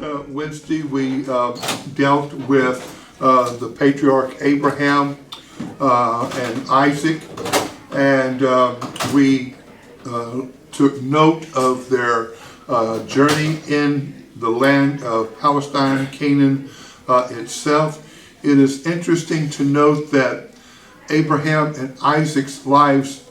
Wednesday we dealt with the patriarch Abraham and Isaac, and we took note of their journey in the land of Palestine, Canaan itself. It is interesting to note that Abraham and Isaac's lives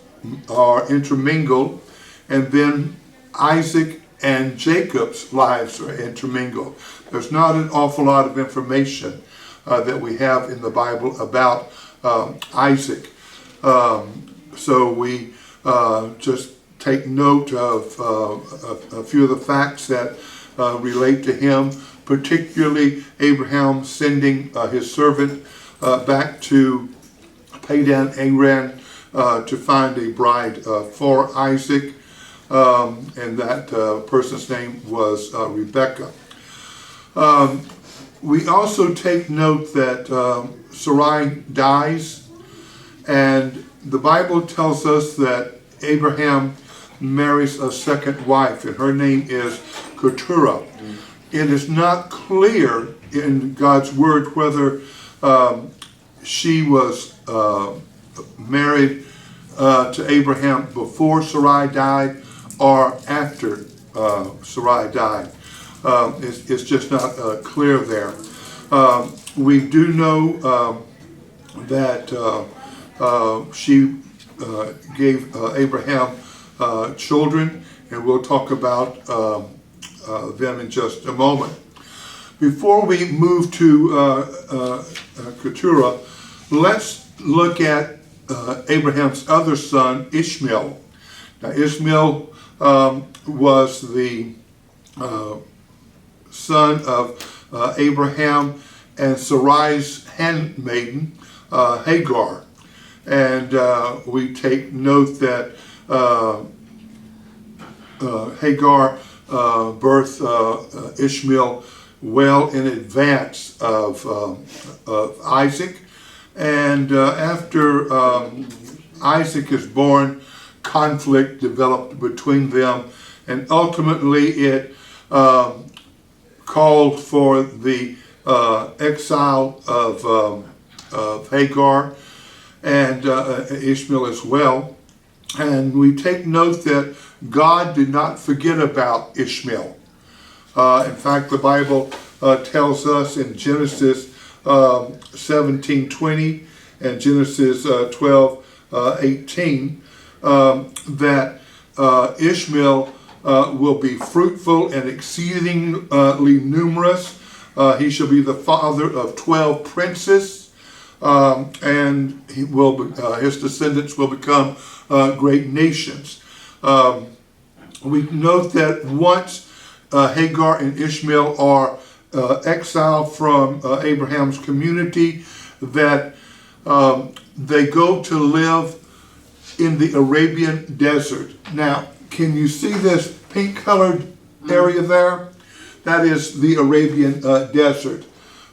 are intermingled, and then Isaac and Jacob's lives are intermingled. There's not an awful lot of information that we have in the Bible about Isaac. So we just take note of a few of the facts that relate to him, particularly Abraham sending his servant back to Padan Aram to find a bride for Isaac. And that person's name was Rebecca. We also take note that Sarai dies, and the Bible tells us that Abraham marries a second wife, and her name is Keturah. It is not clear in God's Word whether she was married to Abraham before Sarai died or after Sarai died. It's just not clear there. We do know that she gave Abraham children, and we'll talk about them in just a moment. Before we move to Keturah, let's look at Abraham's other son, Ishmael. Now, Ishmael was the son of Abraham and Sarai's handmaiden, Hagar. And we take note that Hagar birthed Ishmael well in advance of Isaac. And after Isaac is born, conflict developed between them, and ultimately it called for the exile of Hagar and Ishmael as well. And we take note that God did not forget about Ishmael. In fact, the Bible tells us in Genesis 17:20 and Genesis 12:18 that Ishmael will be fruitful and exceedingly numerous. He shall be the father of 12 princes, and he will his descendants will become great nations. We note that once Hagar and Ishmael are exiled from Abraham's community, that they go to live in the Arabian desert. Now, can you see this pink colored area there? That is the Arabian desert.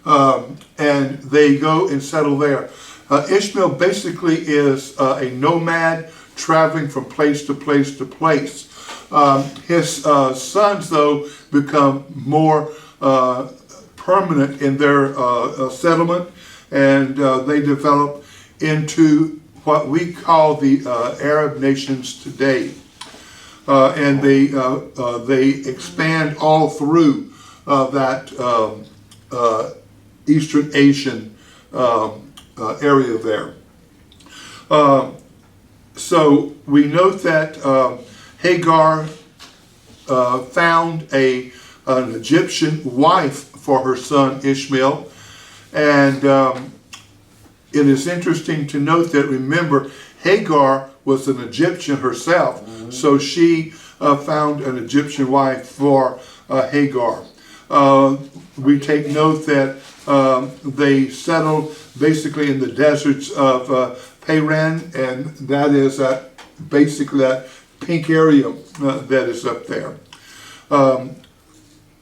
And they go and settle there. Ishmael basically is a nomad traveling from place to place to place. His sons, though, become more permanent in their settlement, and they develop into what we call the Arab nations today. And they expand all through that Eastern Asian area there. So we note that Hagar found an Egyptian wife for her son Ishmael, and it is interesting to note that, remember, Hagar was an Egyptian herself, so she found an Egyptian wife for Hagar. We take note that they settled basically in the deserts of Paran, and that is basically that pink area that is up there.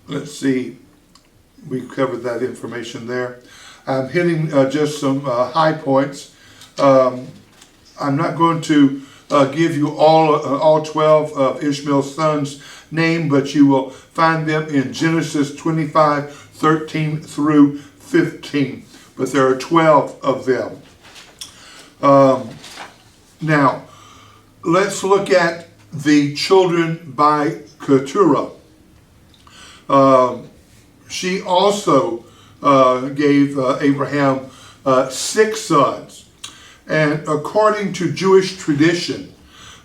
Let's see, we covered that information there. I'm hitting just some high points. I'm not going to give you all 12 of Ishmael's sons' name, but you will find them in Genesis 25, 13 through 15. But there are 12 of them. Now, let's look at the children by Keturah. She also gave Abraham 6 sons. And according to Jewish tradition,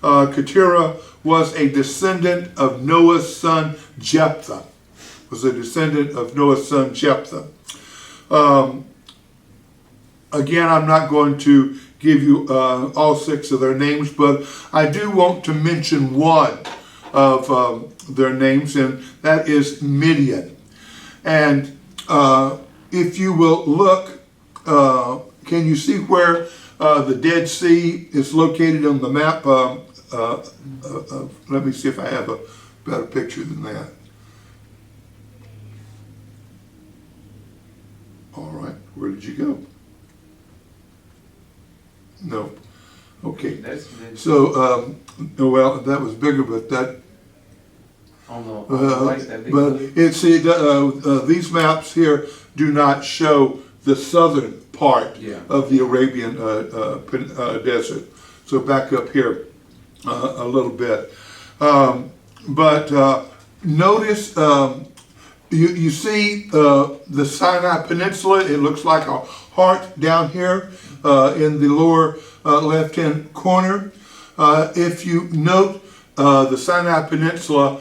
Keturah was a descendant of Noah's son Jephthah. Again, I'm not going to give you all 6 of their names, but I do want to mention one of their names, and that is Midian. And if you will look, can you see where the Dead Sea is located on the map? Let me see if I have a better picture than that. All right, where did you go? No. Okay. So, well, that was bigger, but that. But these maps here do not show the southern part of the Arabian desert. So back up here a little bit. But notice you see the Sinai Peninsula. It looks like a heart down here in the lower left-hand corner. If you note, the Sinai Peninsula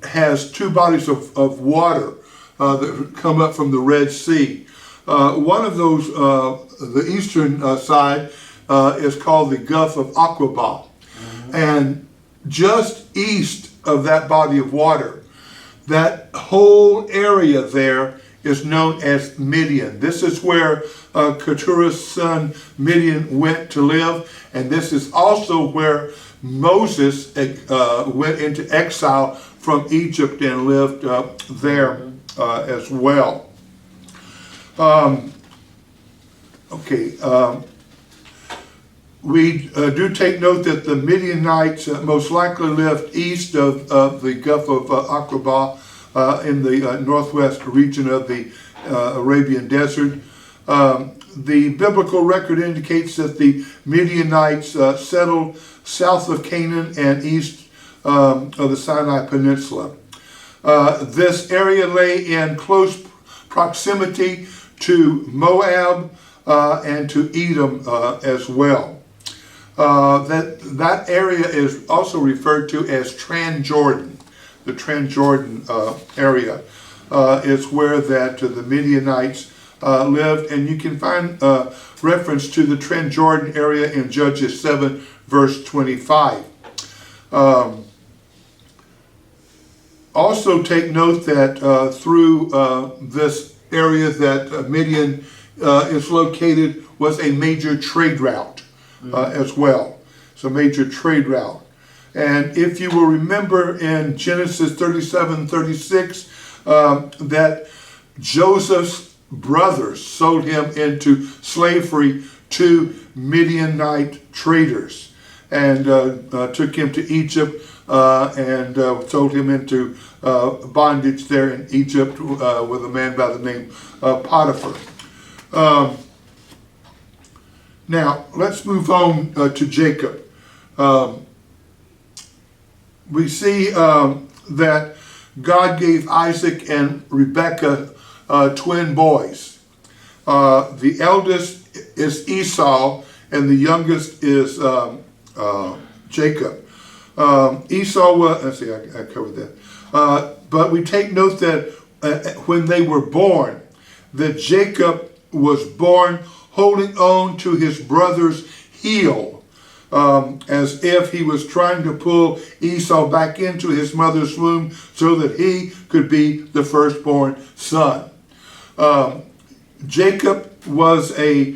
has 2 bodies of water that come up from the Red Sea. One of those, the eastern side, is called the Gulf of Aqaba. And just east of that body of water, that whole area there is known as Midian. This is where Keturah's son Midian went to live, and this is also where Moses went into exile from Egypt and lived there as well. We do take note that the Midianites most likely lived east of the Gulf of Aqaba in the northwest region of the Arabian desert. The biblical record indicates that the Midianites settled south of Canaan and east of the Sinai Peninsula. This area lay in close proximity to Moab and to Edom as well. That area is also referred to as Transjordan. The Transjordan area is where that the Midianites lived, and you can find reference to the Transjordan area in Judges 7, verse 25. Also take note that through this area that Midian is located was a major trade route as well. It's a major trade route. And if you will remember in Genesis 37:36, that Joseph's brothers sold him into slavery to Midianite traders and took him to Egypt and sold him into bondage there in Egypt with a man by the name of Potiphar. Now, let's move on to Jacob. We see that God gave Isaac and Rebekah twin boys. The eldest is Esau, and the youngest is Jacob. Esau was, let's see, I covered that. But we take note that when they were born, that Jacob was born holding on to his brother's heel, as if he was trying to pull Esau back into his mother's womb so that he could be the firstborn son. Jacob was a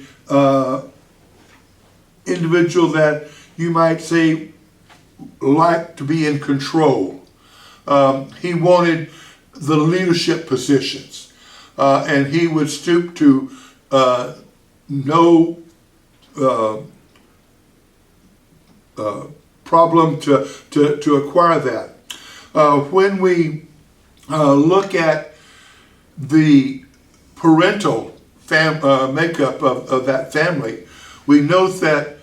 individual that you might say liked to be in control. He wanted the leadership positions, and he would stoop to problem to acquire that. When we look at the parental makeup of that family, we note that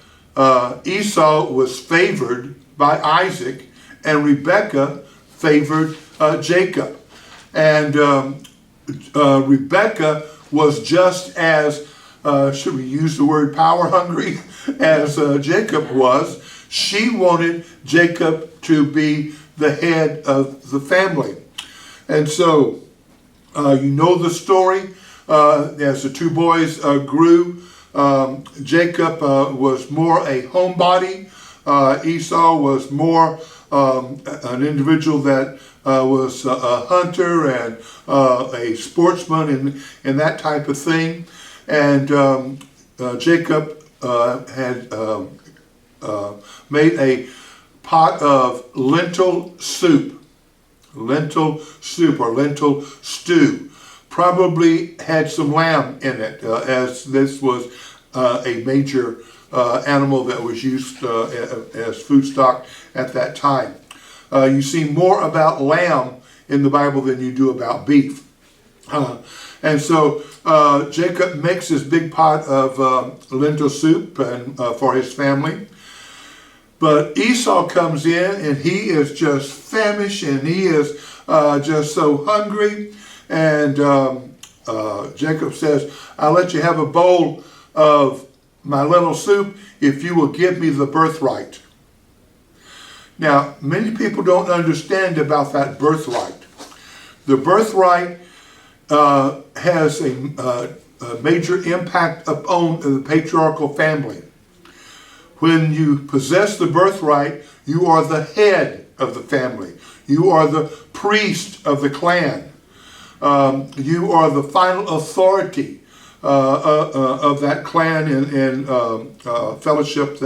Esau was favored by Isaac and Rebekah favored Jacob. And Rebekah was just as, should we use the word power hungry, as Jacob was. She wanted Jacob to be the head of the family. And so, you know the story. As the two boys grew, Jacob was more a homebody. Esau was more an individual that was a hunter and a sportsman and that type of thing. And Jacob had made a pot of lentil soup or lentil stew. Probably had some lamb in it, as this was a major animal that was used as food stock at that time. You see more about lamb in the Bible than you do about beef. And so Jacob makes this big pot of lentil soup and for his family. But Esau comes in and he is just famished and he is just so hungry. And Jacob says, I'll let you have a bowl of my lentil soup if you will give me the birthright. Now, many people don't understand about that birthright. The birthright has a major impact upon the patriarchal family. When you possess the birthright, you are the head of the family. You are the priest of the clan. You are the final authority of that clan and fellowship.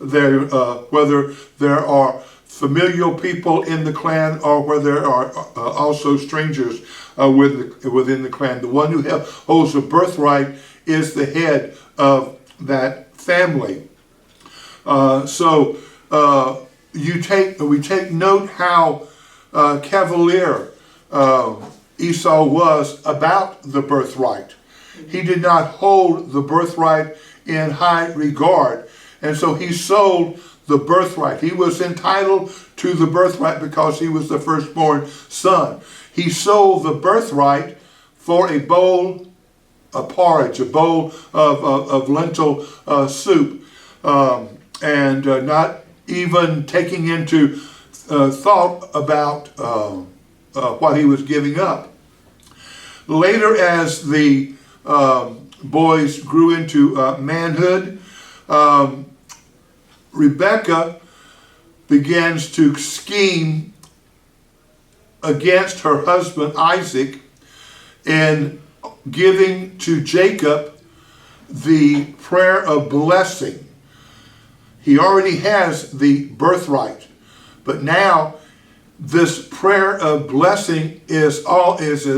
Whether there are familial people in the clan or whether there are also strangers within the clan. The one who holds the birthright is the head of that family. So we take note how cavalier Esau was about the birthright. He did not hold the birthright in high regard, and so he sold the birthright. He was entitled to the birthright because he was the firstborn son. He sold the birthright for a bowl of porridge, a bowl of lentil soup, and not even taking into thought about what he was giving up. Later, as the boys grew into manhood, Rebekah begins to scheme against her husband Isaac in giving to Jacob the prayer of blessing. He already has the birthright, but now this prayer of blessing is as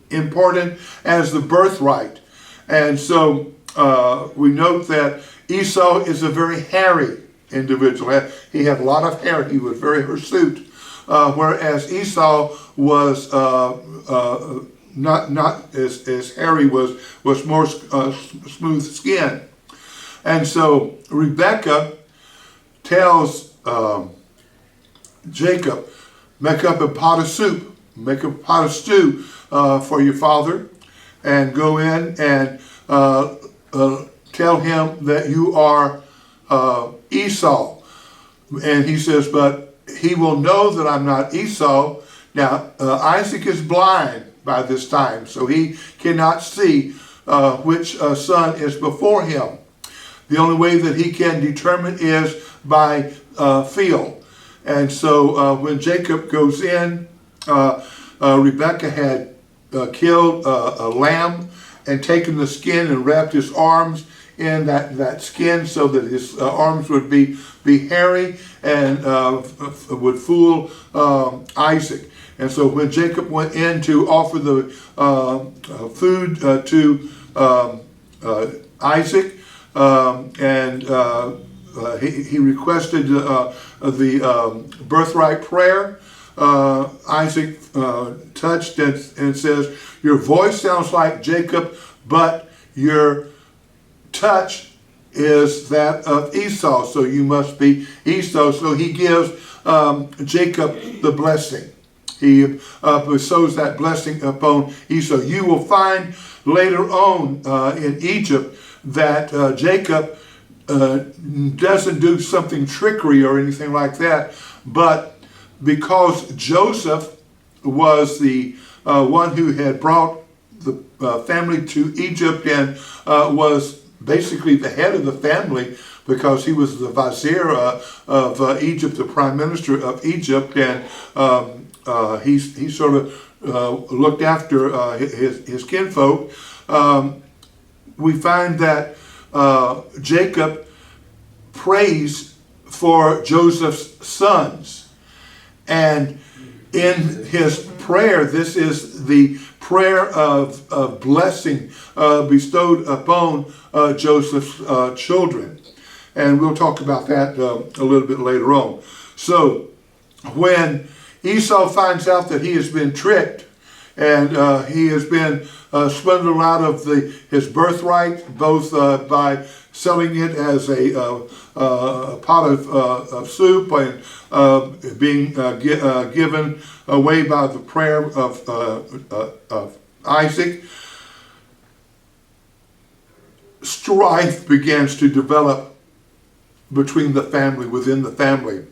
important as the birthright. And so we note that Esau is a very hairy individual. He had a lot of hair. He was very hirsute. Whereas Esau was not as hairy, was more smooth skin. And so Rebekah tells Jacob, make up a pot of soup, make a pot of stew for your father, and go in and tell him that you are Esau. And he says, but he will know that I'm not Esau. Now, Isaac is blind by this time, so he cannot see which son is before him. The only way that he can determine is by feel. And so when Jacob goes in, Rebekah had killed a lamb and taken the skin and wrapped his arms in that skin so that his arms would be hairy and would fool Isaac. And so when Jacob went in to offer the food to Isaac, and he requested the birthright prayer. Isaac touched and says, your voice sounds like Jacob, but your touch is that of Esau, so you must be Esau. So he gives Jacob the blessing. He bestows that blessing upon Esau. You will find later on in Egypt that Jacob doesn't do something trickery or anything like that, but because Joseph was the one who had brought the family to Egypt and was basically the head of the family, because he was the vizier of Egypt, the prime minister of Egypt, and he sort of looked after his kinfolk. We find that Jacob prays for Joseph's sons, and in his prayer, this is the prayer of blessing bestowed upon Joseph's children. And we'll talk about that a little bit later on. So when Esau finds out that he has been tricked and he has been swindled out of his birthright, both by selling it as a pot of soup and being given away by the prayer of Isaac, strife begins to develop between the family, within the family.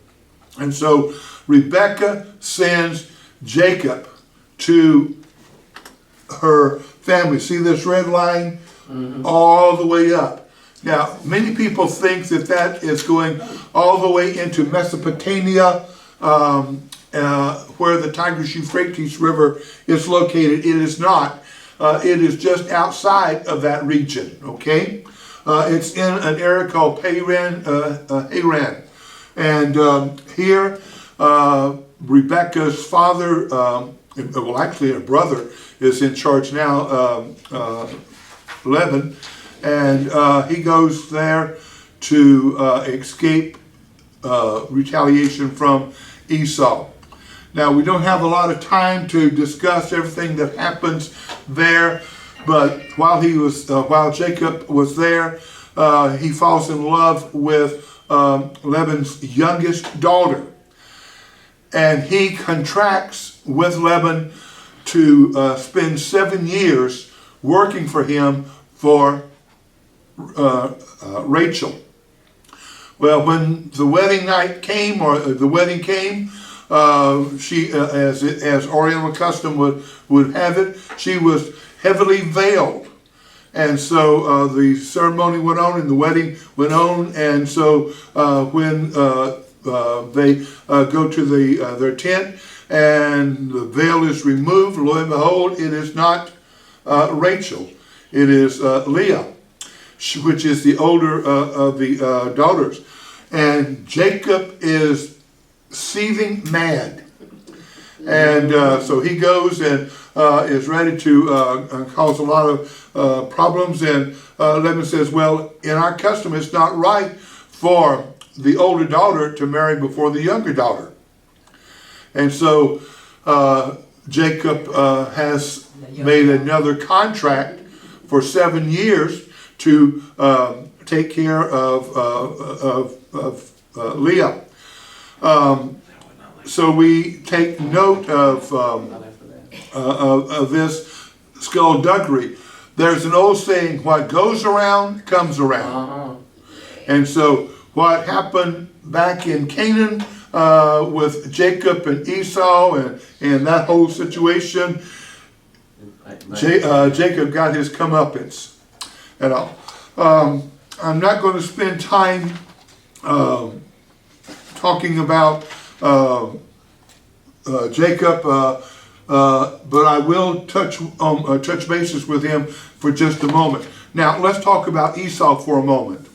And so Rebekah sends Jacob to her family. See this red line? Mm-hmm. All the way up. Now, many people think that that is going all the way into Mesopotamia, where the Tigris-Euphrates River is located. It is not. It is just outside of that region, okay? It's in an area called Haran. And here, Rebekah's father, well, actually her brother, is in charge now, Laban, and he goes there to escape retaliation from Esau. Now, we don't have a lot of time to discuss everything that happens there, but while Jacob was there, he falls in love with Laban's youngest daughter, and he contracts with Laban to spend 7 years working for him for Rachel. Well, when the wedding night came, or the wedding came, she, as Oriental custom would have it, she was heavily veiled. And so the ceremony went on and the wedding went on. And so when they go to their tent and the veil is removed, lo and behold, it is not Rachel. It is Leah, which is the older of the daughters. And Jacob is seething mad. And so he goes and is ready to cause a lot of problems. And Laban says, well, in our custom, it's not right for the older daughter to marry before the younger daughter. And so Jacob has made another contract for 7 years to take care of Leah. So we take note of this skullduggery. There's an old saying, what goes around comes around. And so what happened back in Canaan with Jacob and Esau and that whole situation, Jacob got his comeuppance. And I'm not going to spend time talking about Jacob, but I will touch bases with him for just a moment. Now, let's talk about Esau for a moment.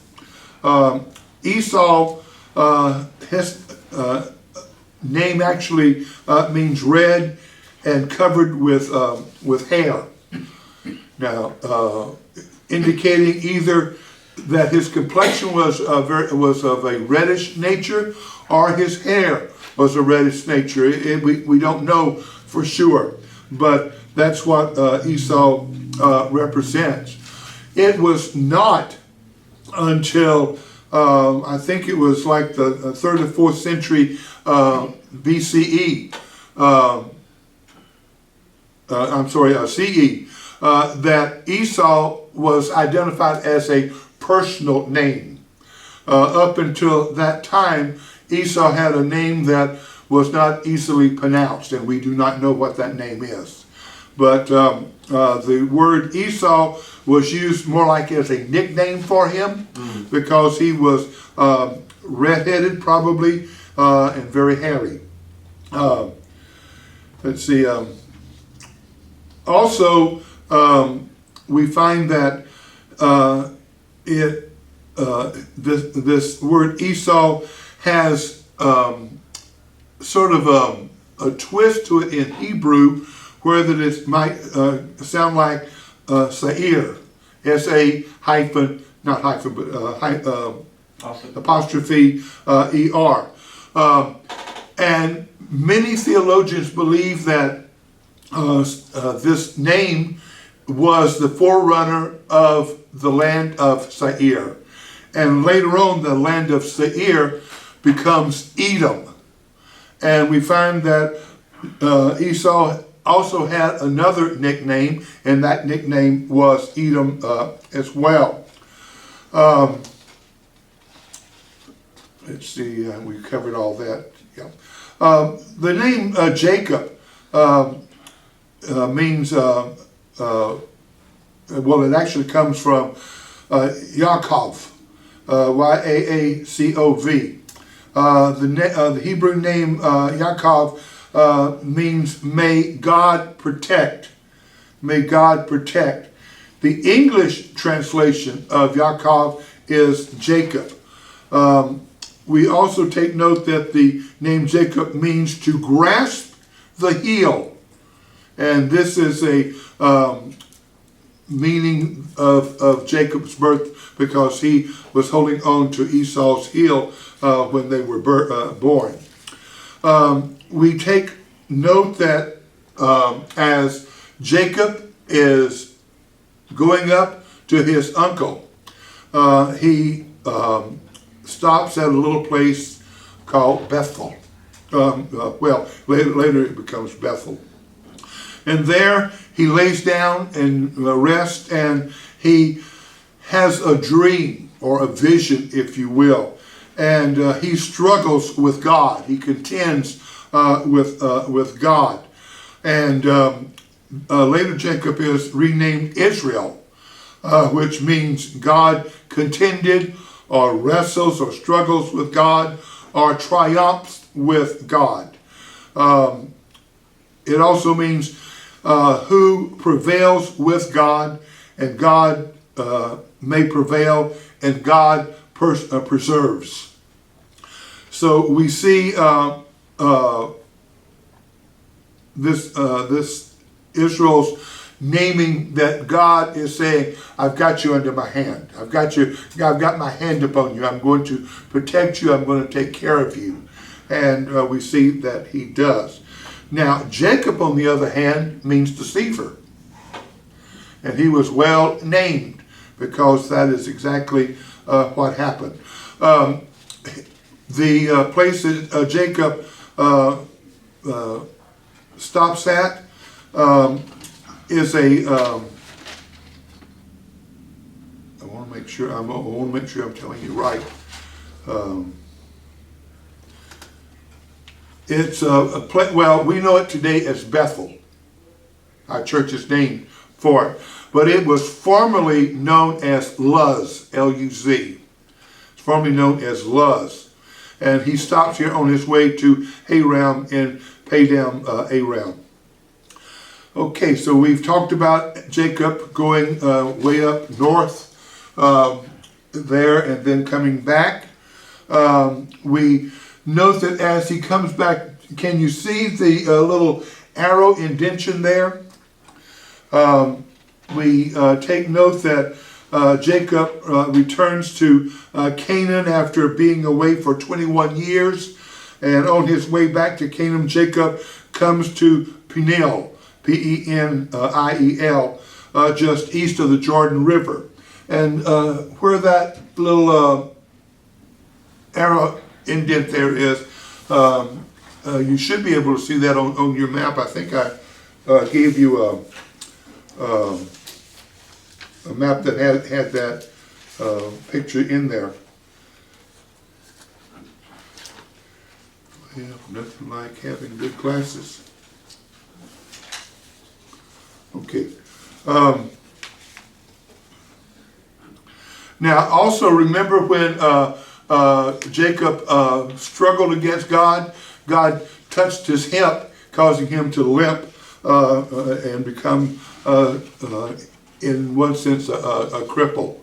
Esau, his name actually means red and covered with hair. Now, indicating either that his complexion was of a reddish nature, or his hair was a reddish nature. We don't know for sure, but that's what Esau represents. It was not until I think it was like the 3rd or 4th century BCE, CE, that Esau was identified as a personal name. Up until that time, Esau had a name that was not easily pronounced, and we do not know what that name is. But the word Esau was used more like as a nickname for him, because he was red-headed probably, and very hairy. Let's see. Also, we find that this word Esau has sort of a twist to it in Hebrew, where that it might sound like Seir, S-A hyphen, not hyphen, but apostrophe E-R. And many theologians believe that this name was the forerunner of the land of Seir. And later on, the land of Seir becomes Edom. And we find that Esau also had another nickname, and that nickname was Edom as well. Let's see, we covered all that. Yeah. The name Jacob means, well, it actually comes from Yaakov, Y-A-A-C-O-V. The Hebrew name Yaakov means may God protect. May God protect. The English translation of Yaakov is Jacob. We also take note that the name Jacob means to grasp the heel. And this is a meaning of Jacob's birth, because he was holding on to Esau's heel when they were born. We take note that as Jacob is going up to his uncle, he stops at a little place called Bethel. Well, later it becomes Bethel. And there he lays down and rests, and he has a dream or a vision, if you will. And he struggles with God. He contends with God. And later Jacob is renamed Israel, which means God contended or wrestles or struggles with God or triumphs with God. It also means who prevails with God, and God may prevail, and God preserves. So we see this Israel's naming that God is saying, I've got you under my hand. I've got my hand upon you. I'm going to protect you. I'm going to take care of you. And we see that he does. Now, Jacob, on the other hand, means deceiver. And he was well named, because that is exactly what happened. The place that Jacob stops at is a. I want to make sure I'm telling you right. It's a place. Well, we know it today as Bethel. Our church is named for it, but it was formerly known as Luz, L-U-Z. It's formerly known as Luz, and he stops here on his way to Aram in Padam Aram. Okay, so we've talked about Jacob going way up north there and then coming back. We note that as he comes back, can you see the little arrow indentation there? We take note that Jacob returns to Canaan after being away for 21 years. And on his way back to Canaan, Jacob comes to Peniel, Peniel, just east of the Jordan River. And where that little arrow indent there is, you should be able to see that on your map. I think I gave you a map that had that picture in there. Yeah, nothing like having good glasses. Okay. Now, also remember when Jacob struggled against God, God touched his hip, causing him to limp and become, in one sense, a cripple.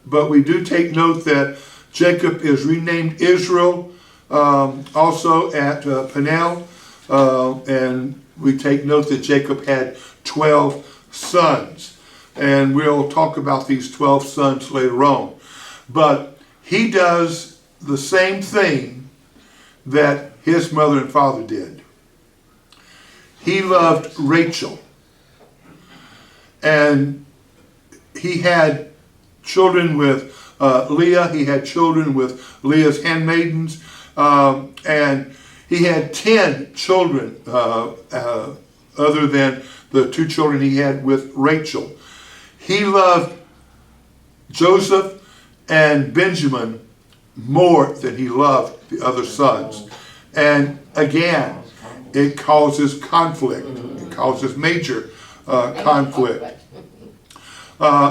But we do take note that Jacob is renamed Israel, also at Peniel, and we take note that Jacob had 12 sons. And we'll talk about these 12 sons later on. But he does the same thing that his mother and father did. He loved Rachel. And he had children with Leah. He had children with Leah's handmaidens. And he had 10 children other than the 2 children he had with Rachel. He loved Joseph and Benjamin more than he loved the other sons. And again, it causes conflict. It causes major conflict.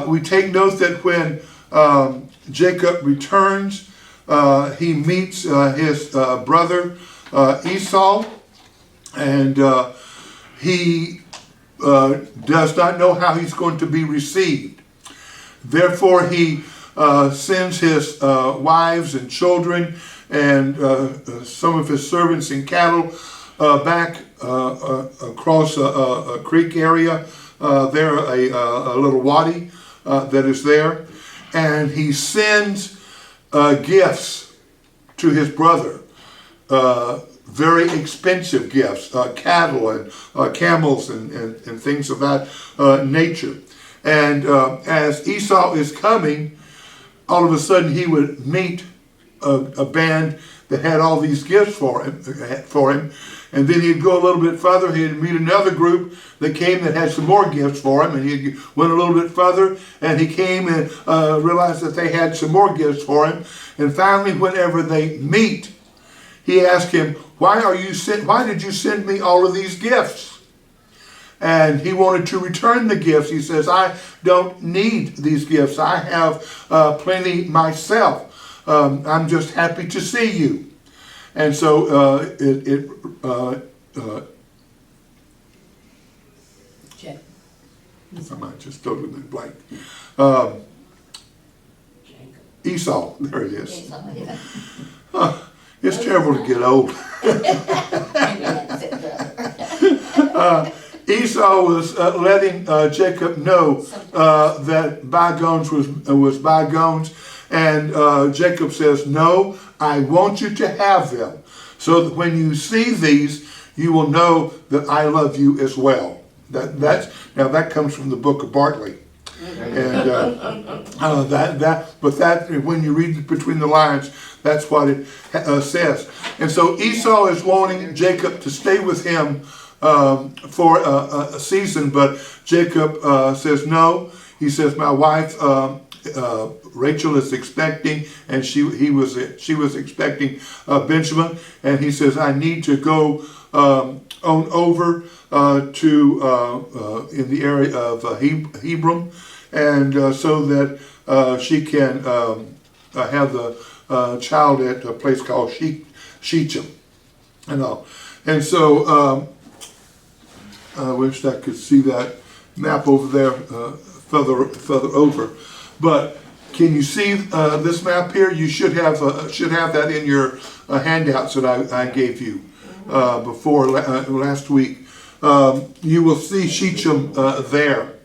We take note that when Jacob returns, he meets his brother Esau, and he does not know how he's going to be received. Therefore, he sends his wives and children and some of his servants and cattle back across a creek area. There, a little wadi that is there. And he sends gifts to his brother. Very expensive gifts, cattle and camels and things of that nature. And as Esau is coming, all of a sudden he would meet a band that had all these gifts for him. And then he'd go a little bit further, he'd meet another group that came that had some more gifts for him, and he went a little bit further, and he came and realized that they had some more gifts for him. And finally, whenever they meet, he asked him, why did you send me all of these gifts? And he wanted to return the gifts. He says, I don't need these gifts. I have plenty myself. I'm just happy to see you. And so I might just totally went blank. Esau, there it is. Esau, yeah. It's terrible to get old. Esau was letting Jacob know that bygones was bygones, and Jacob says, no, I want you to have them, so that when you see these, you will know that I love you as well. Now that comes from the book of Bartley. And when you read between the lines, that's what it says. And so Esau is wanting Jacob to stay with him for a season, but Jacob says no. He says, my wife Rachel is expecting, and she was expecting Benjamin, and he says, I need to go on over to in the area of Hebron, and so that she can have the child at a place called Shechem, and all. And so I wish I could see that map over there further over. But can you see this map here? You should have that in your handouts that I gave you before last week. You will see Shechem there.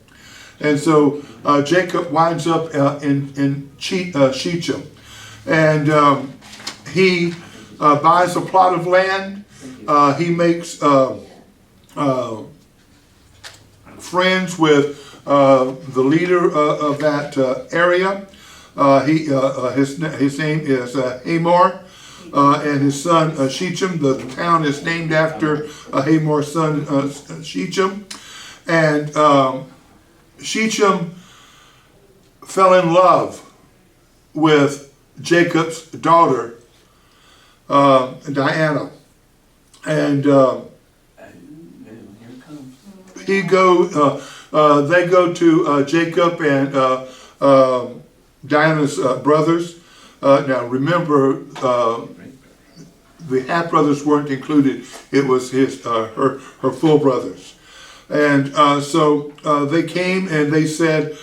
And so Jacob winds up in Shechem. And he buys a plot of land. He makes friends with the leader of that area. His name is Hamor, and his son Shechem. The town is named after Hamor's son Shechem. And Shechem fell in love with Jacob's daughter, Diana. And they go to Jacob and Diana's brothers. Now remember, the half brothers weren't included. It was her full brothers. And so they came and they said,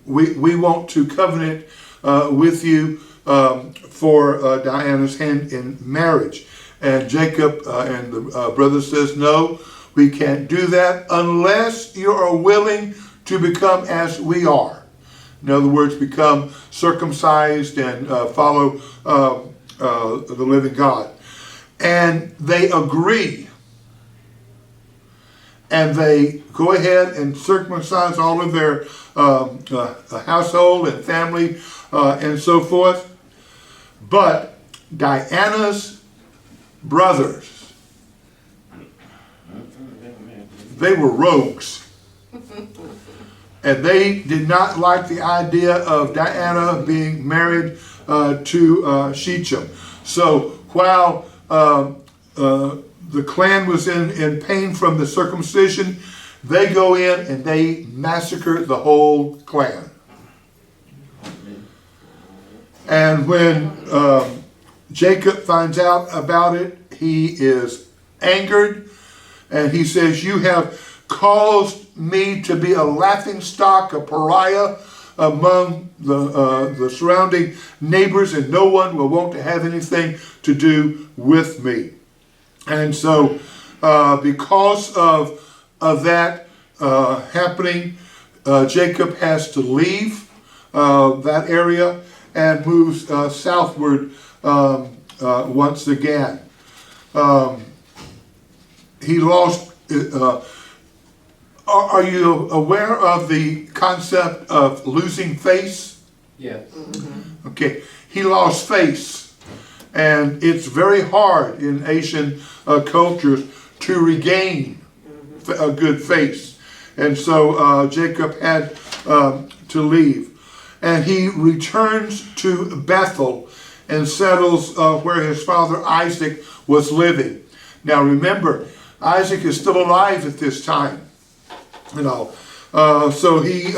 we want to covenant with you for Diana's hand in marriage. And Jacob and the brother says, no, we can't do that unless you are willing to become as we are. In other words, become circumcised and follow the living God. And they agree. And they go ahead and circumcise all of their household and family and so forth. But Diana's brothers, they were rogues. And they did not like the idea of Diana being married to Shechem. So while the clan was in pain from the circumcision, they go in and they massacre the whole clan. And when Jacob finds out about it, he is angered, and he says, you have caused me to be a laughingstock, a pariah among the surrounding neighbors, and no one will want to have anything to do with me. And so because of that happening, Jacob has to leave that area and moves southward once again. He lost... Are you aware of the concept of losing face? Yes. Mm-hmm. Okay. He lost face. And it's very hard in Asian cultures to regain a good face. And so Jacob had to leave. And he returns to Bethel and settles where his father Isaac was living. Now remember, Isaac is still alive at this time. You know, so he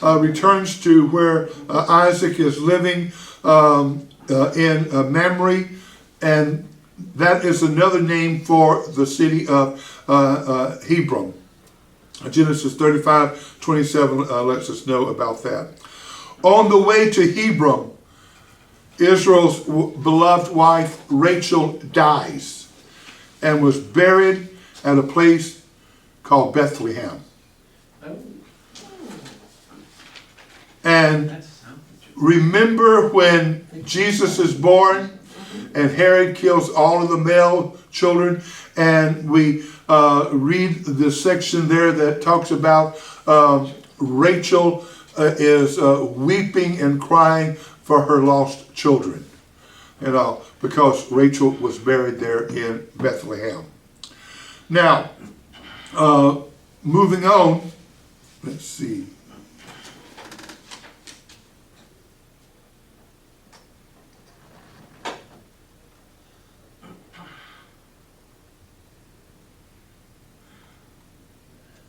returns to where Isaac is living in Mamre, and that is another name for the city of Hebron. Genesis 35:27 lets us know about that. On the way to Hebron, Israel's beloved wife Rachel dies and was buried at a place called Bethlehem. And remember when Jesus is born and Herod kills all of the male children, and we read the section there that talks about Rachel is weeping and crying for her lost children, you know, because Rachel was buried there in Bethlehem. Now, moving on, let's see.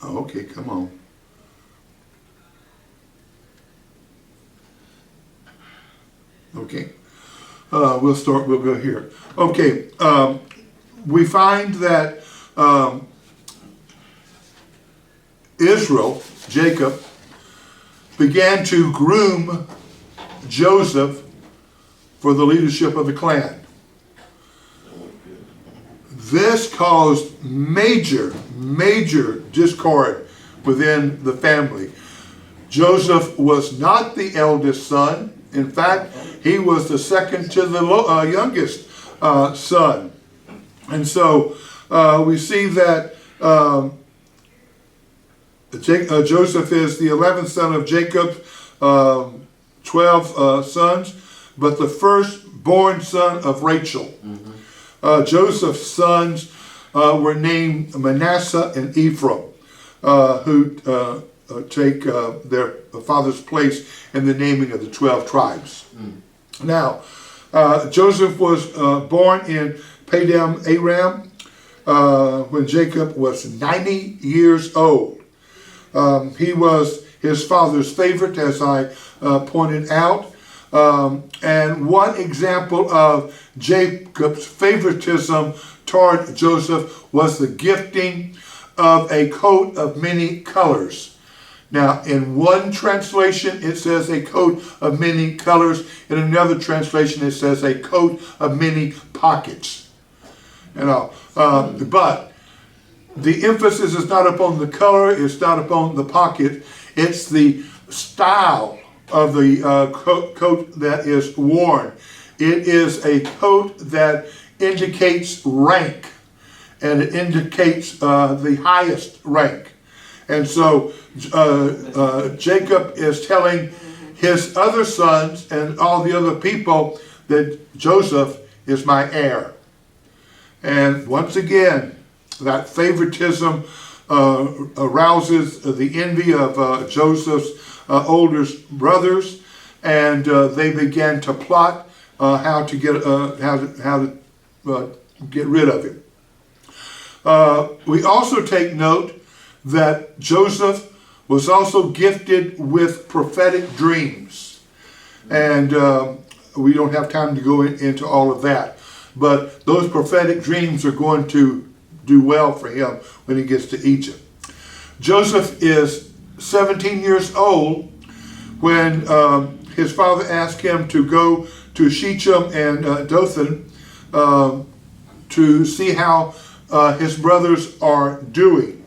Oh, okay, come on. Okay, we'll go here. Okay, we find that Israel, Jacob, began to groom Joseph for the leadership of the clan. This caused major discord within the family. Joseph was not the eldest son. In fact, he was the second to the youngest son. And so we see that Joseph is the 11th son of Jacob, 12 sons, but the firstborn son of Rachel. Joseph's sons were named Manasseh and Ephraim, who take their father's place in the naming of the 12 tribes. Now, Joseph was born in Padam Aram when Jacob was 90 years old. He was his father's favorite, as I pointed out. And one example of Jacob's favoritism toward Joseph was the gifting of a coat of many colors. Now, in one translation, it says a coat of many colors. In another translation, it says a coat of many pockets. But the emphasis is not upon the color, it's not upon the pocket, it's the style of the coat that is worn. It is a coat that indicates rank, and it indicates the highest rank. And so Jacob is telling his other sons and all the other people that Joseph is my heir. And once again, that favoritism arouses the envy of Joseph's older brothers, and they began to plot how to get rid of him. We also take note that Joseph was also gifted with prophetic dreams, and we don't have time to go into all of that. But those prophetic dreams are going to do well for him when he gets to Egypt. Joseph is 17 years old when his father asked him to go to Shechem and Dothan to see how his brothers are doing.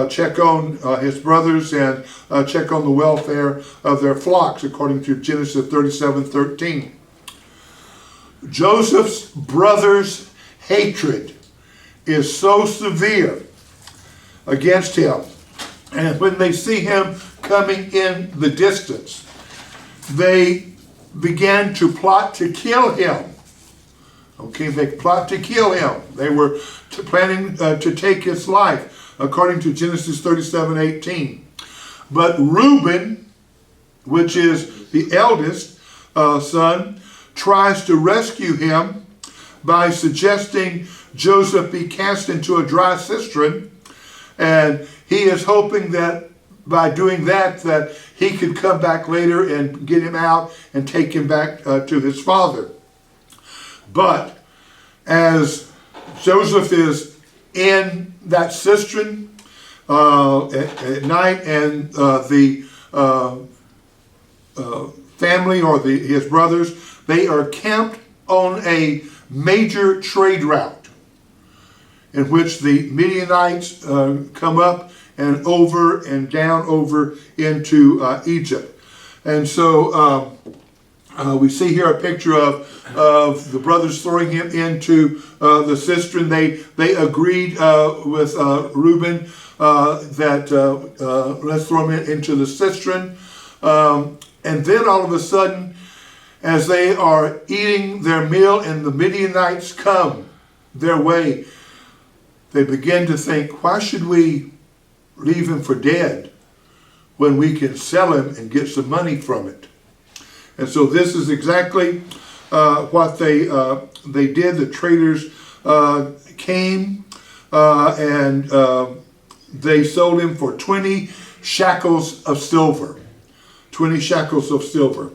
Check on his brothers and check on the welfare of their flocks, according to Genesis 37:13. Joseph's brothers' hatred is so severe against him, and when they see him coming in the distance, they began to plot to kill him. Okay, they plot to kill him. They were planning to take his life, according to Genesis 37:18. But Reuben, which is the eldest son, tries to rescue him by suggesting Joseph be cast into a dry cistern, and he is hoping that by doing that he could come back later and get him out and take him back to his father. But as Joseph is in that cistern at night, and the family or his brothers, they are camped on a major trade route in which the Midianites come up and over and down over into Egypt. And so we see here a picture of the brothers throwing him into the cistern. They agreed with Reuben that let's throw him into the cistern. And then all of a sudden, as they are eating their meal and the Midianites come their way, they begin to think, why should we leave him for dead when we can sell him and get some money from it? And so this is exactly what they did. The traders came and they sold him for 20 shekels of silver. 20 shekels of silver.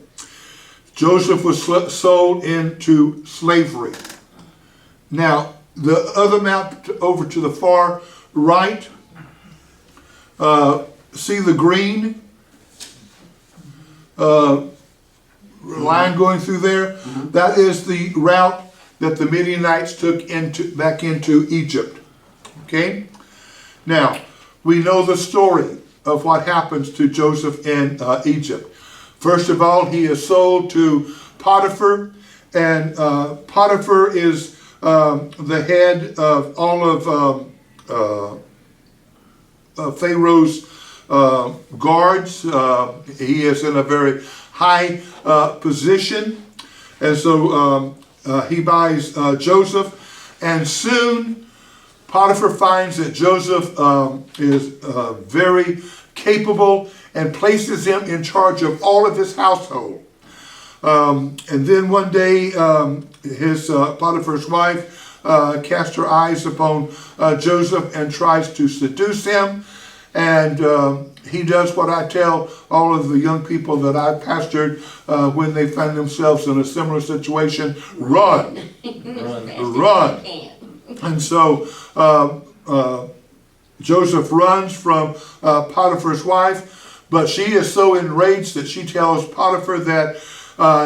Joseph was sold into slavery. Now, the other map over to the far right, see the green line going through there? Mm-hmm. That is the route that the Midianites took back into Egypt. Okay? Now, we know the story. of what happens to Joseph in Egypt. First of all, he is sold to Potiphar, and Potiphar is the head of all of Pharaoh's guards. He is in a very high position, and so he buys Joseph, and soon Potiphar finds that Joseph is very capable and places him in charge of all of his household. And then one day, his Potiphar's wife casts her eyes upon Joseph and tries to seduce him. And he does what I tell all of the young people that I pastored when they find themselves in a similar situation: run, run. And so Joseph runs from Potiphar's wife, but she is so enraged that she tells Potiphar that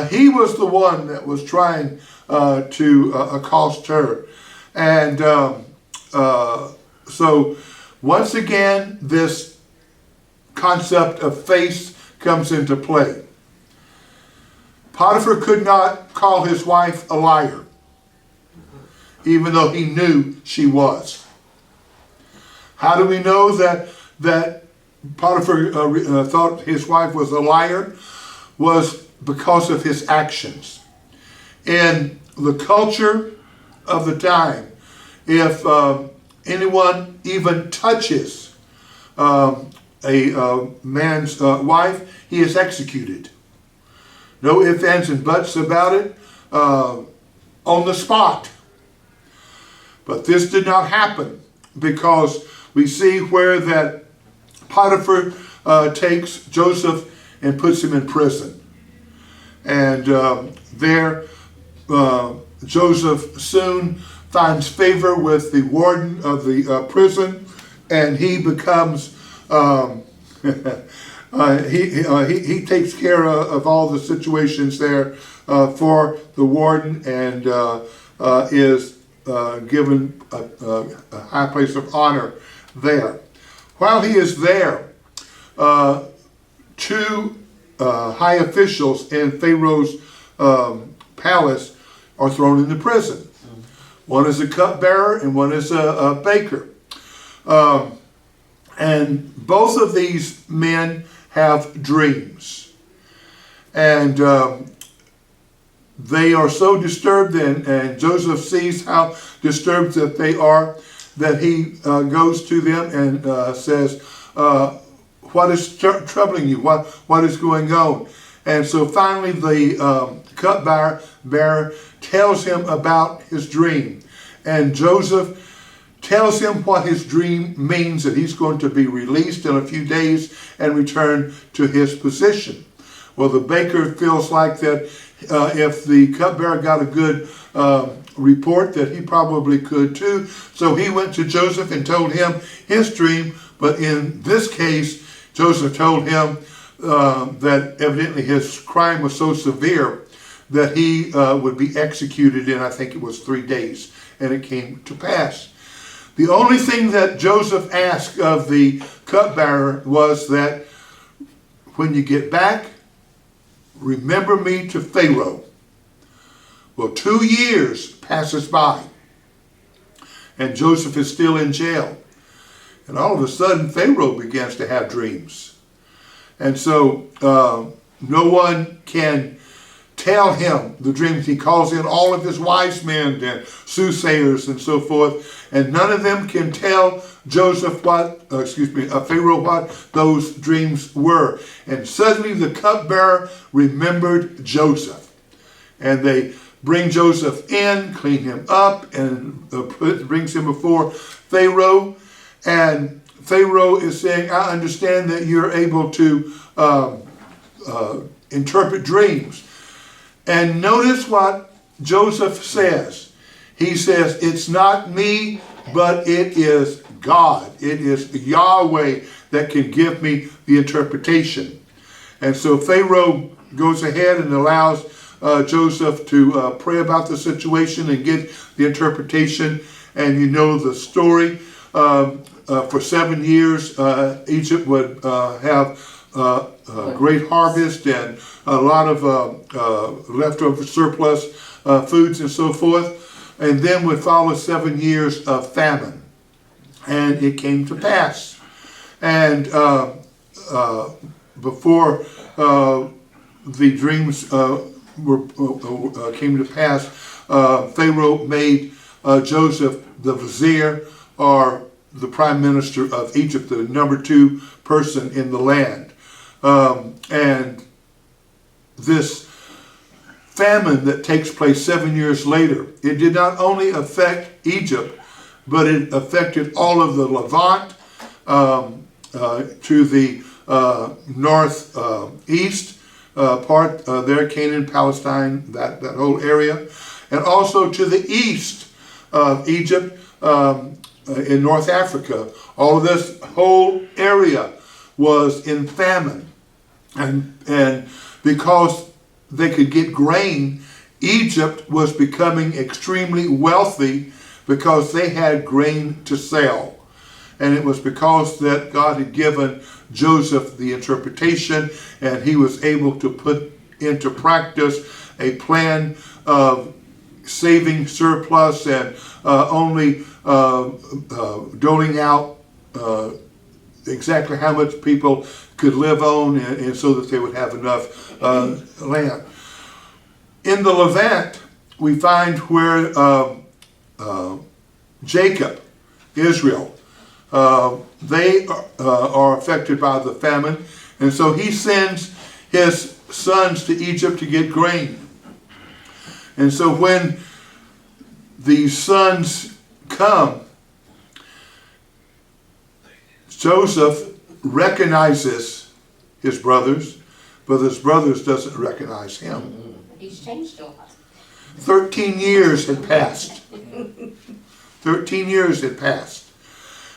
he was the one that was trying to accost her. And so once again, this concept of face comes into play. Potiphar could not call his wife a liar, even though he knew she was. How do we know that Potiphar thought his wife was a liar? Was because of his actions. In the culture of the time, if anyone even touches a man's wife, he is executed. No ifs, ands, and buts about it, on the spot. But this did not happen, because we see where that Potiphar takes Joseph and puts him in prison. And there Joseph soon finds favor with the warden of the prison, and he becomes he takes care of all the situations there for the warden, and is given a high place of honor there. While he is there, two high officials in Pharaoh's palace are thrown into prison. One is a cupbearer and one is a baker. And both of these men have dreams. And they are so disturbed, and Joseph sees how disturbed that they are, that he goes to them and says, what is troubling you? What is going on? And so finally the cupbearer tells him about his dream. And Joseph tells him what his dream means, that he's going to be released in a few days and return to his position. Well, the baker feels like that if the cupbearer got a good report, that he probably could too. So he went to Joseph and told him his dream. But in this case, Joseph told him that evidently his crime was so severe that he would be executed in, I think it was 3 days. And it came to pass. The only thing that Joseph asked of the cupbearer was that when you get back, remember me to Pharaoh. Well, 2 years passes by, and Joseph is still in jail. And all of a sudden, Pharaoh begins to have dreams. And so no one can tell him the dreams. He calls in all of his wise men and soothsayers and so forth, and none of them can tell Joseph Pharaoh what those dreams were. And suddenly the cupbearer remembered Joseph, and they bring Joseph in, clean him up, and brings him before Pharaoh. And Pharaoh is saying, I understand that you're able to interpret dreams. And notice what Joseph says. He says, it's not me, but it is God. It is Yahweh that can give me the interpretation. And so Pharaoh goes ahead and allows Joseph to pray about the situation and get the interpretation. And you know the story. for 7 years, Egypt would have a great harvest and a lot of leftover surplus foods and so forth. And then would follow 7 years of famine. And it came to pass. And before the dreams came to pass, Pharaoh made Joseph the vizier, or the prime minister of Egypt, the number 2 person in the land. And this famine that takes place 7 years later, it did not only affect Egypt, but it affected all of the Levant to the northeast part there, Canaan, Palestine, that whole area, and also to the east of Egypt in North Africa. All of this whole area was in famine. And because they could get grain, Egypt was becoming extremely wealthy because they had grain to sell. And it was because that God had given Joseph the interpretation, and he was able to put into practice a plan of saving surplus and only doling out exactly how much people could live on, and so that they would have enough land. In the Levant, we find where Jacob, Israel, they are affected by the famine, and so he sends his sons to Egypt to get grain. And so when these sons come, Joseph recognizes his brothers, but his brothers doesn't recognize him. He's changed a lot. 13 years had passed. 13 years had passed.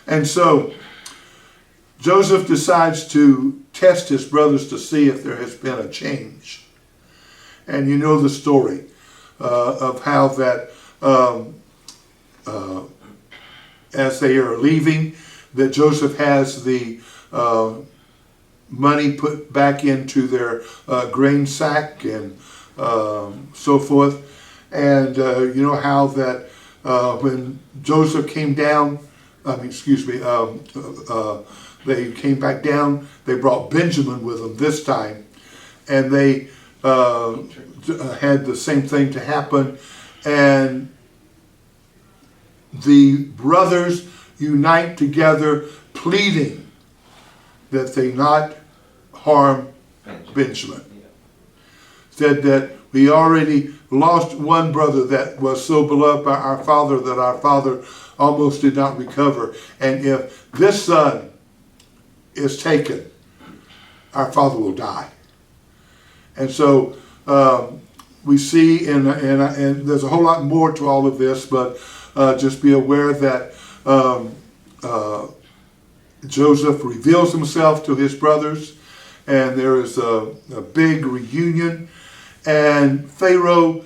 And so Joseph decides to test his brothers to see if there has been a change. And you know the story of how that as they are leaving, that Joseph has the money put back into their grain sack and so forth. And you know how that when Joseph came down, they came back down, they brought Benjamin with them this time, and they had the same thing to happen, and the brothers unite together, pleading that they not harm Benjamin. Said that we already lost one brother that was so beloved by our father that our father almost did not recover. And if this son is taken, our father will die. And so we see, and there's a whole lot more to all of this, but just be aware that Joseph reveals himself to his brothers, and there is a big reunion, and Pharaoh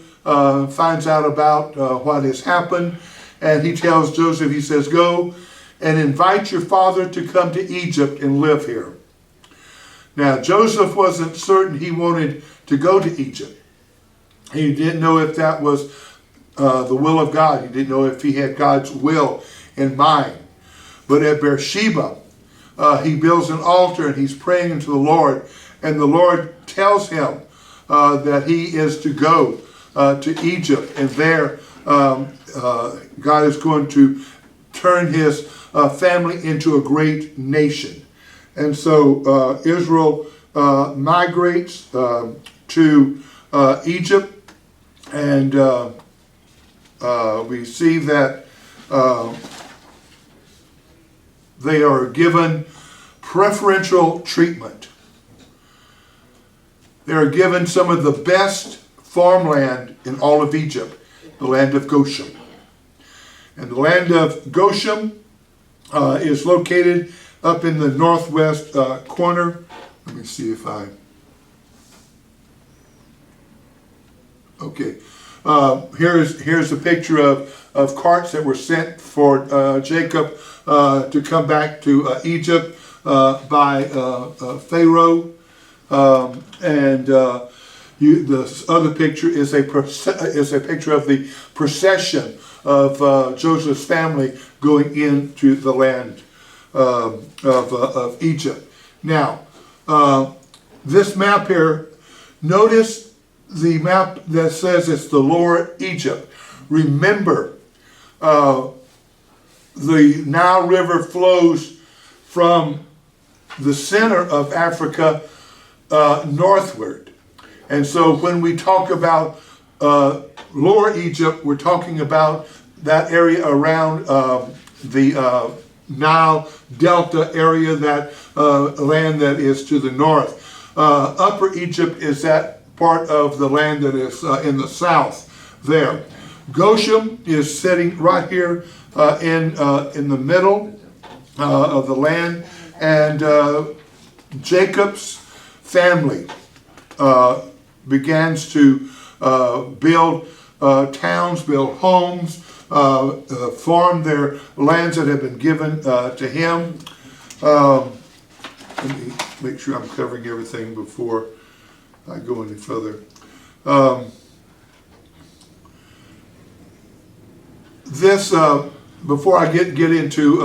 finds out about what has happened, and he tells Joseph, he says, go and invite your father to come to Egypt and live here. Now, Joseph wasn't certain he wanted to go to Egypt. He didn't know if that was the will of God. He didn't know if he had God's will in mind. But at Beersheba, he builds an altar and he's praying unto the Lord. And the Lord tells him that he is to go to Egypt. And there God is going to turn his family into a great nation. And so Israel migrates to Egypt, and we see that they are given preferential treatment. They are given some of the best farmland in all of Egypt, the land of Goshen. And the land of Goshen is located up in the northwest corner. Let me see if I... Okay. Here's a picture of carts that were sent for Jacob to come back to Egypt by Pharaoh. The other picture is a picture of the procession of Joseph's family going into the land of Egypt. Now, this map here, notice the map that says it's the Lower Egypt. Remember, the Nile River flows from the center of Africa northward. And so when we talk about Lower Egypt, we're talking about that area around the Nile Delta area, that land that is to the north. Upper Egypt is that part of the land that is in the south there. Goshen is sitting right here in the middle of the land, and Jacob's family begins to build towns, build homes, farm their lands that have been given to him. Let me make sure I'm covering everything before I go any further. Before I get into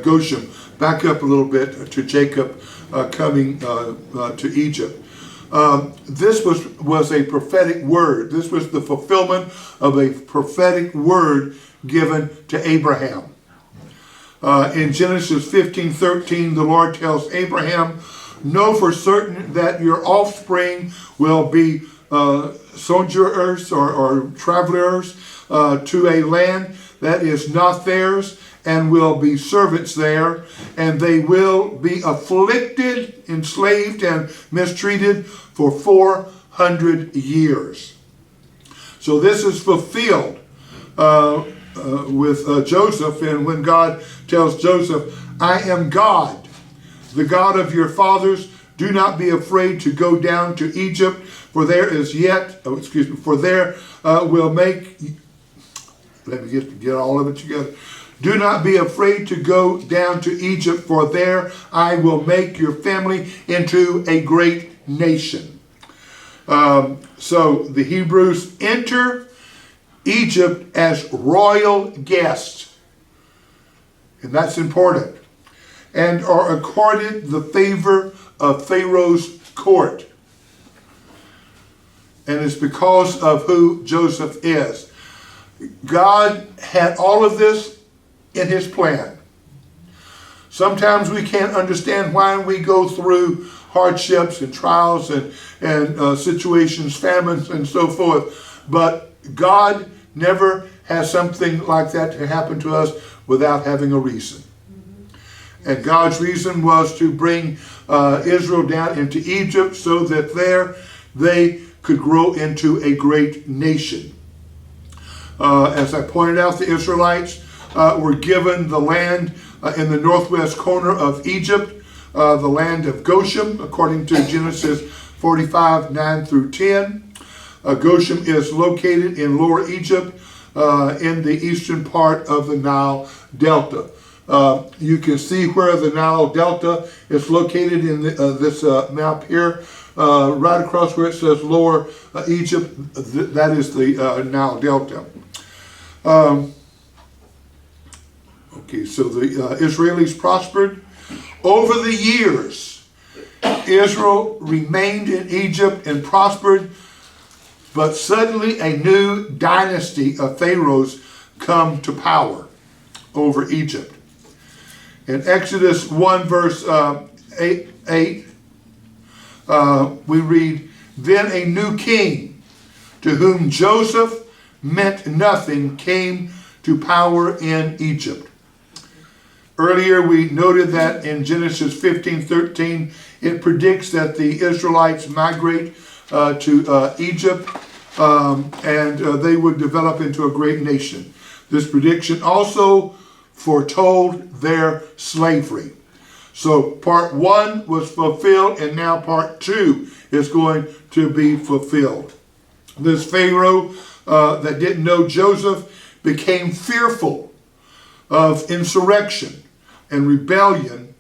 Goshen, back up a little bit to Jacob coming to Egypt. This was a prophetic word. This was the fulfillment of a prophetic word given to Abraham. In Genesis 15:13, the Lord tells Abraham, "Know for certain that your offspring will be sojourners or travelers to a land that is not theirs, and will be servants there, and they will be afflicted, enslaved, and mistreated for 400 years." So this is fulfilled with Joseph, and when God tells Joseph, "I am God, the God of your fathers. Do not be afraid to go down to Egypt, for there is yet, for there will make," let me get all of it together. "Do not be afraid to go down to Egypt, for there I will make your family into a great nation." So the Hebrews enter Egypt as royal guests, and that's important, and are accorded the favor of Pharaoh's court. And it's because of who Joseph is. God had all of this in his plan. Sometimes we can't understand why we go through hardships and trials and situations, famines and so forth. But God never has something like that to happen to us without having a reason. And God's reason was to bring Israel down into Egypt so that there they could grow into a great nation. As I pointed out, the Israelites were given the land in the northwest corner of Egypt, the land of Goshen, according to Genesis 45, 9 through 10. Goshen is located in Lower Egypt in the eastern part of the Nile Delta. You can see where the Nile Delta is located in this map here. Right across where it says Lower Egypt, that is the Nile Delta. Okay, so the Israelis prospered. Over the years, Israel remained in Egypt and prospered, but suddenly a new dynasty of pharaohs come to power over Egypt. In Exodus 1 verse 8, we read, "Then a new king, to whom Joseph meant nothing, came to power in Egypt." Earlier we noted that in Genesis 15:13, it predicts that the Israelites migrate to Egypt and they would develop into a great nation. This prediction also foretold their slavery. So part 1 was fulfilled, and now part 2 is going to be fulfilled. This Pharaoh that didn't know Joseph became fearful of insurrection and rebellion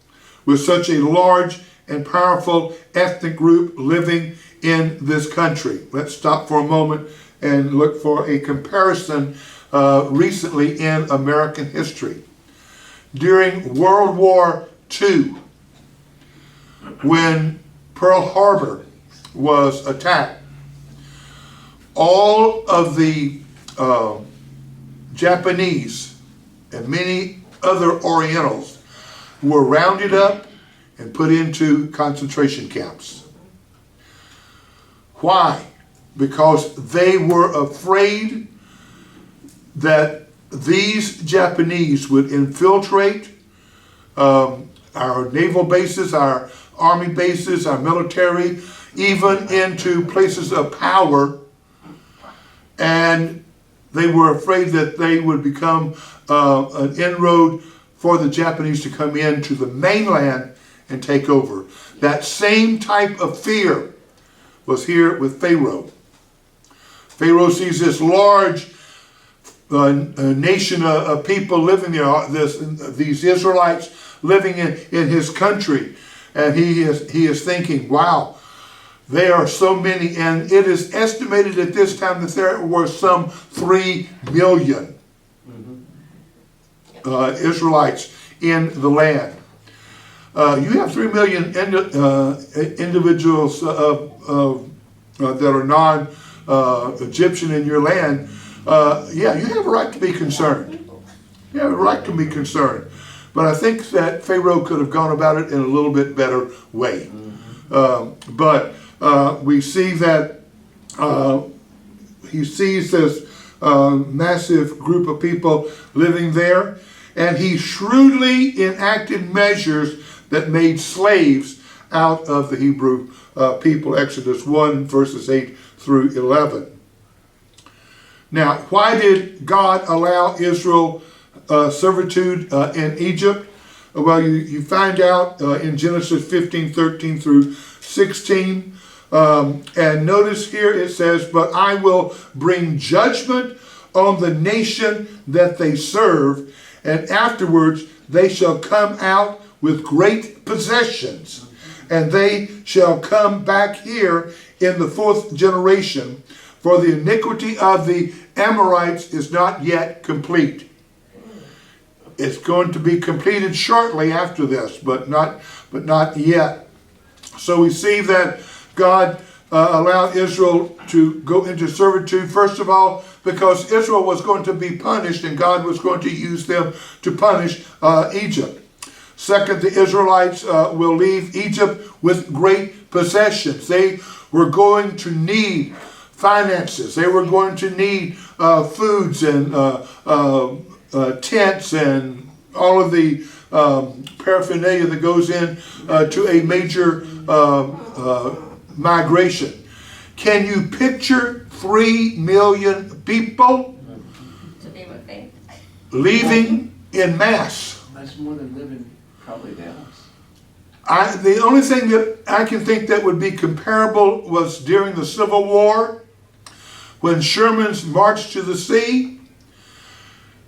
with such a large and powerful ethnic group living in this country. Let's stop for a moment and look for a comparison recently in American history. During World War II, when Pearl Harbor was attacked, all of the Japanese and many other Orientals were rounded up and put into concentration camps. Why? Because they were afraid that these Japanese would infiltrate our naval bases, our army bases, our military, even into places of power, and they were afraid that they would become an inroad for the Japanese to come into the mainland and take over. That same type of fear was here with Pharaoh. Pharaoh sees this large nation of people living there, these Israelites living in his country, and he is thinking, wow, there are so many, and it is estimated at this time that there were some 3 million Israelites in the land. You have 3 million individuals that are non-Egyptian in your land. Yeah, you have a right to be concerned. You have a right to be concerned. But I think that Pharaoh could have gone about it in a little bit better way. But we see that he sees this massive group of people living there, and he shrewdly enacted measures that made slaves out of the Hebrew people. Exodus 1 verses 8 through 11. Now, why did God allow Israel servitude in Egypt? Well, you find out in Genesis 15:13 through 16. And notice here it says, "But I will bring judgment on the nation that they serve, and afterwards they shall come out with great possessions, and they shall come back here in the 4th generation, for the iniquity of the Amorites is not yet complete." It's going to be completed shortly after this, but not yet. So we see that God allowed Israel to go into servitude, first of all, because Israel was going to be punished, and God was going to use them to punish Egypt. Second, the Israelites will leave Egypt with great possessions. They were going to need finances. They were going to need foods and tents and all of the paraphernalia that goes in to a major migration. Can you picture 3 million people leaving in mass? That's more than living probably Dallas. The only thing that I can think that would be comparable was during the Civil War, when Sherman's marched to the sea.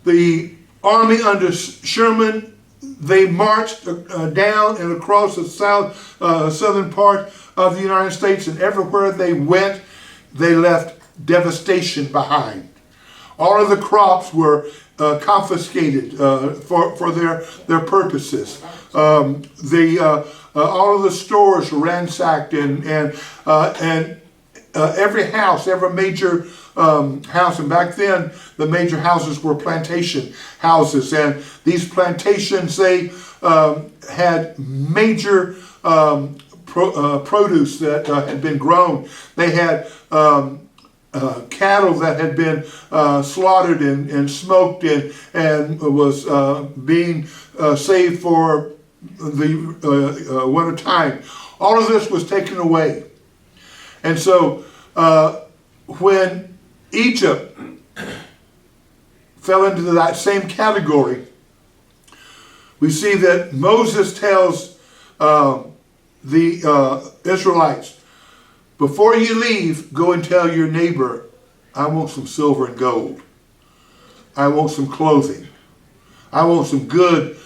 The army under Sherman, they marched down and across the southern part of the United States, and everywhere they went, they left devastation behind. All of the crops were confiscated for their purposes. All of the stores were ransacked, and every house, every major house, and back then the major houses were plantation houses, and these plantations, they had major produce that had been grown. They had cattle that had been slaughtered and smoked and was being saved for the winter time. All of this was taken away. And so when Egypt fell into that same category, we see that Moses tells the Israelites, before you leave, go and tell your neighbor, I want some silver and gold. I want some clothing. I want some good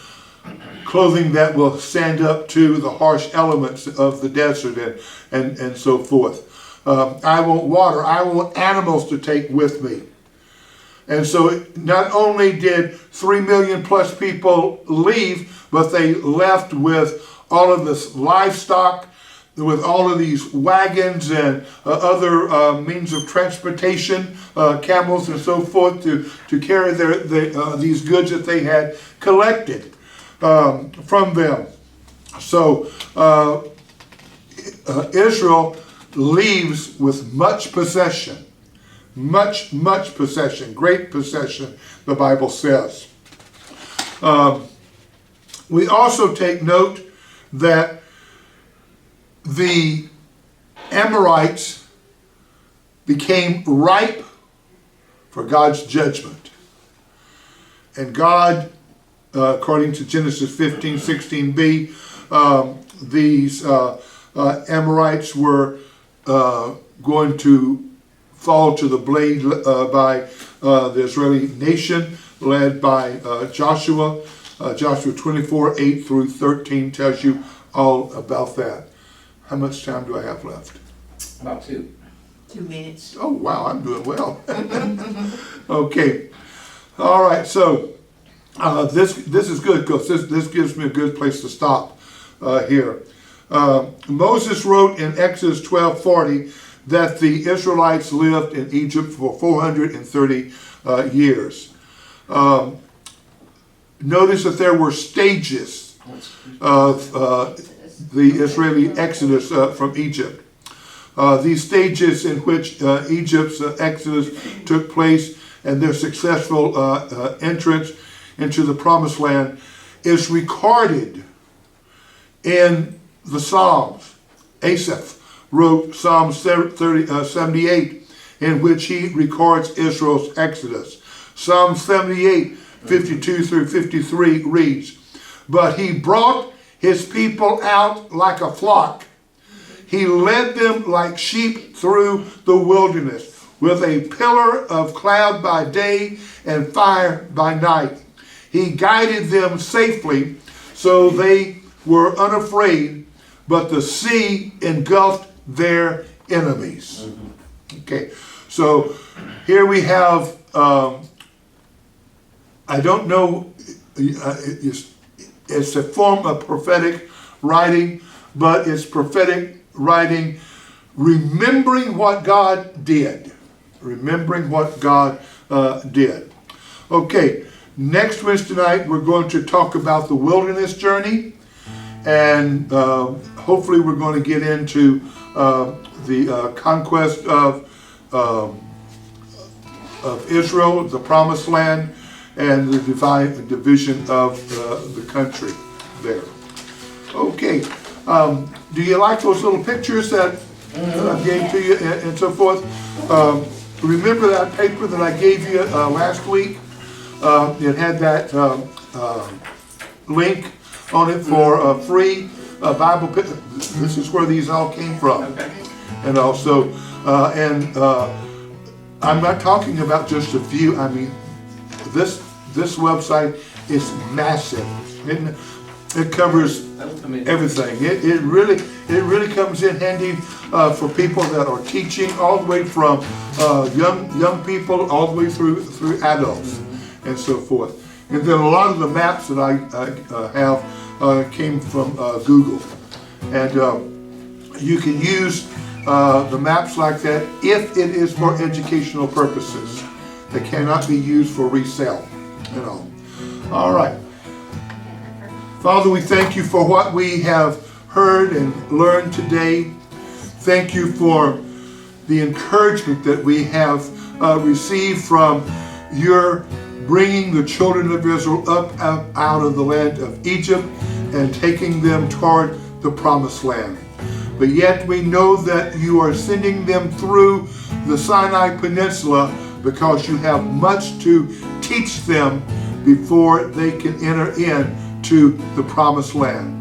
clothing that will stand up to the harsh elements of the desert and so forth. I want water. I want animals to take with me. And so not only did 3 million plus people leave, but they left with all of this livestock, with all of these wagons and other means of transportation, camels and so forth, to carry these goods that they had collected from them. So Israel leaves with much possession. Much possession, great possession, the Bible says. We also take note that the Amorites became ripe for God's judgment. And God, according to Genesis 15:16b, these Amorites were going to fall to the blade by the Israeli nation, led by Joshua. Joshua 24:8-13 tells you all about that. How much time do I have left? About 2 minutes. Oh, wow, I'm doing well. Okay. All right, so this is good, because this gives me a good place to stop here. Moses wrote in Exodus 12:40 that the Israelites lived in Egypt for 430 years. Notice that there were stages of the Israeli exodus from Egypt. These stages in which Egypt's exodus took place and their successful entrance into the Promised Land is recorded in the Psalms. Asaph wrote Psalm 78, in which he records Israel's exodus. Psalm 78, 52-53 reads, "But he brought his people out like a flock. He led them like sheep through the wilderness, with a pillar of cloud by day and fire by night. He guided them safely, so they were unafraid, but the sea engulfed their enemies." Okay, so here we have, I don't know, it's a form of prophetic writing, but it's prophetic writing remembering what God did. Remembering what God did. Okay, next Wednesday night we're going to talk about the wilderness journey, and hopefully we're going to get into the conquest of Israel, the Promised Land, and the division of the country there. Okay, do you like those little pictures that I gave to you and so forth? Remember that paper that I gave you last week? It had that link on it for free Bible picture. This is where these all came from. Okay. And also, I'm not talking about just a few. I mean, this website is massive. It covers everything. It really comes in handy for people that are teaching, all the way from young people all the way through adults and so forth. And then a lot of the maps that I have came from Google, and you can use the maps like that if it is for educational purposes. They cannot be used for resale. All right. Father, we thank you for what we have heard and learned today. Thank you for the encouragement that we have received from your bringing the children of Israel up out of the land of Egypt and taking them toward the Promised Land. But yet we know that you are sending them through the Sinai Peninsula because you have much to teach them before they can enter into the Promised Land.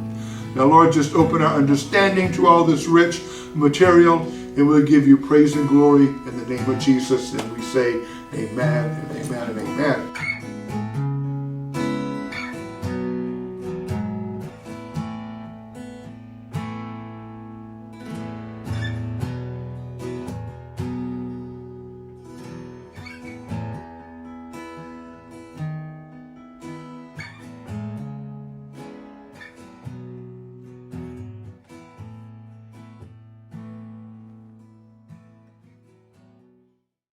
Now, Lord, just open our understanding to all this rich material And we'll give you praise and glory in the name of Jesus. And we say amen and amen and amen.